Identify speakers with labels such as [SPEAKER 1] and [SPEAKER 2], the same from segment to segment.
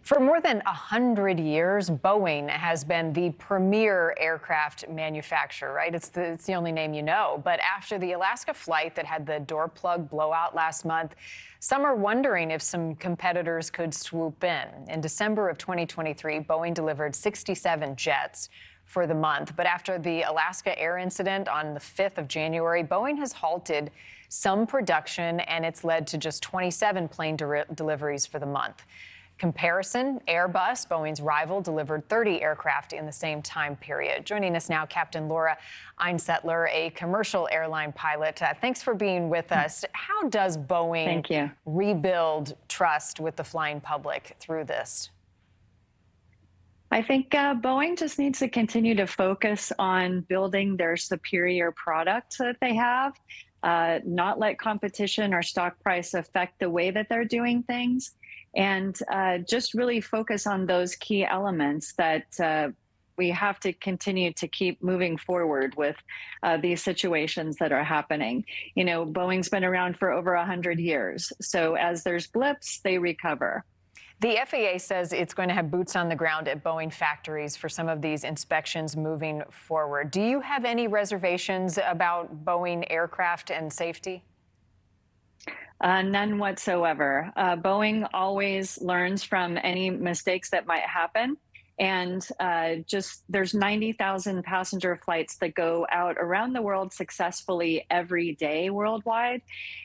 [SPEAKER 1] For more than 100 years, Boeing has been the premier aircraft manufacturer, right? It's the only name you know. But after the Alaska flight that had the door plug blowout last month, some are wondering if some competitors could swoop in. In December of 2023, Boeing delivered 67 jets for the month. But after the Alaska air incident on the 5th of January, Boeing has halted some production, and it's led to just 27 plane deliveries for the month. Comparison, Airbus, Boeing's rival, delivered 30 aircraft in the same time period. Joining us now, Captain Laura Einsetler, a commercial airline pilot. Thanks for being with us. How does Boeing rebuild trust with the flying public through this?
[SPEAKER 2] I think Boeing just needs to continue to focus on building their superior product that they have, not let competition or stock price affect the way that they're doing things, and just really focus on those key elements that we have to continue to keep moving forward with these situations that are happening. You know, Boeing's been around for over 100 years, so as there's blips, they recover.
[SPEAKER 1] The FAA says it's going to have boots on the ground at Boeing factories for some of these inspections moving forward. Do you have any reservations about Boeing aircraft and safety?
[SPEAKER 2] None whatsoever. Boeing always learns from any mistakes that might happen. And just there's 90,000 passenger flights that go out around the world successfully every day worldwide.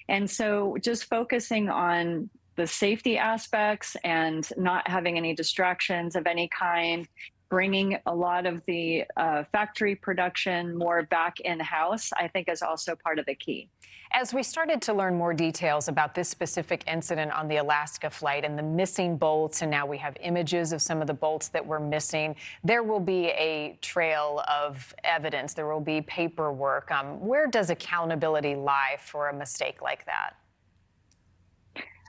[SPEAKER 2] And so just focusing on the safety aspects and not having any distractions of any kind, bringing a lot of the factory production more back in-house, I think is also part of the key.
[SPEAKER 1] As we started to learn more details about this specific incident on the Alaska flight and the missing bolts, and now we have images of some of the bolts that were missing, there will be a trail of evidence. There will be paperwork. Where does accountability lie for a mistake like that?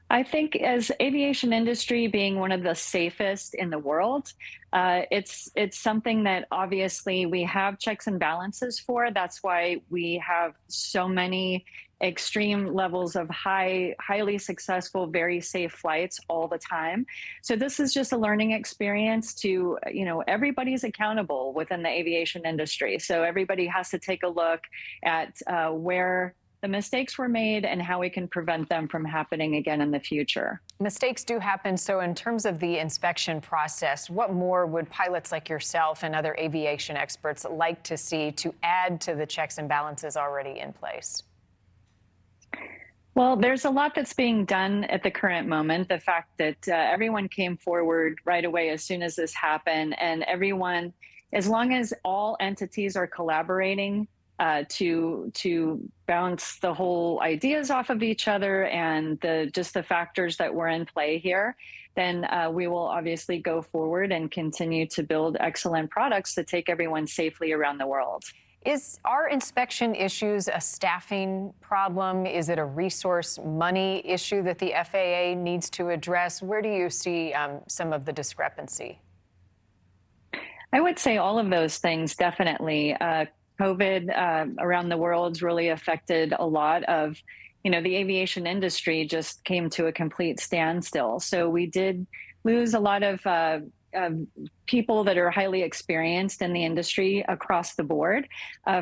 [SPEAKER 2] I think as aviation industry being one of the safest in the world, it's something that obviously we have checks and balances for. That's why we have so many extreme levels of highly successful, very safe flights all the time. So this is just a learning experience to, you know, everybody's accountable within the aviation industry. So everybody has to take a look at where the mistakes were made and how we can prevent them from happening again in the future.
[SPEAKER 1] Mistakes do happen. So in terms of the inspection process, what more would pilots like yourself and other aviation experts like to see to add to the checks and balances already in place?
[SPEAKER 2] Well, there's a lot that's being done at the current moment. The fact that everyone came forward right away as soon as this happened, and everyone, as long as all entities are collaborating to bounce the whole ideas off of each other and just the factors that were in play here, then we will obviously go forward and continue to build excellent products to take everyone safely around the world.
[SPEAKER 1] Are inspection issues a staffing problem? Is it a resource money issue that the FAA needs to address? Where do you see some of the discrepancy?
[SPEAKER 2] I would say all of those things, definitely. COVID around the world's really affected a lot of, you know, the aviation industry just came to a complete standstill. So we did lose a lot of people that are highly experienced in the industry across the board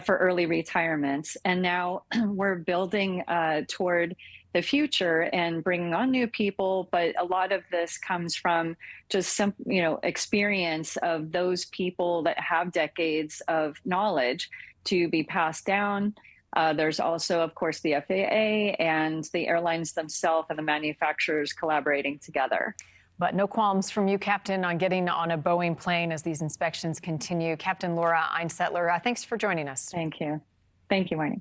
[SPEAKER 2] for early retirements. And now we're building toward the future and bringing on new people, but a lot of this comes from just some, you know, experience of those people that have decades of knowledge to be passed down. There's also, of course, the FAA and the airlines themselves and the manufacturers collaborating together.
[SPEAKER 1] But no qualms from you, Captain, on getting on a Boeing plane as these inspections continue. Captain Laura Einsetler, thanks for joining us.
[SPEAKER 2] Thank you. Thank you, Marni.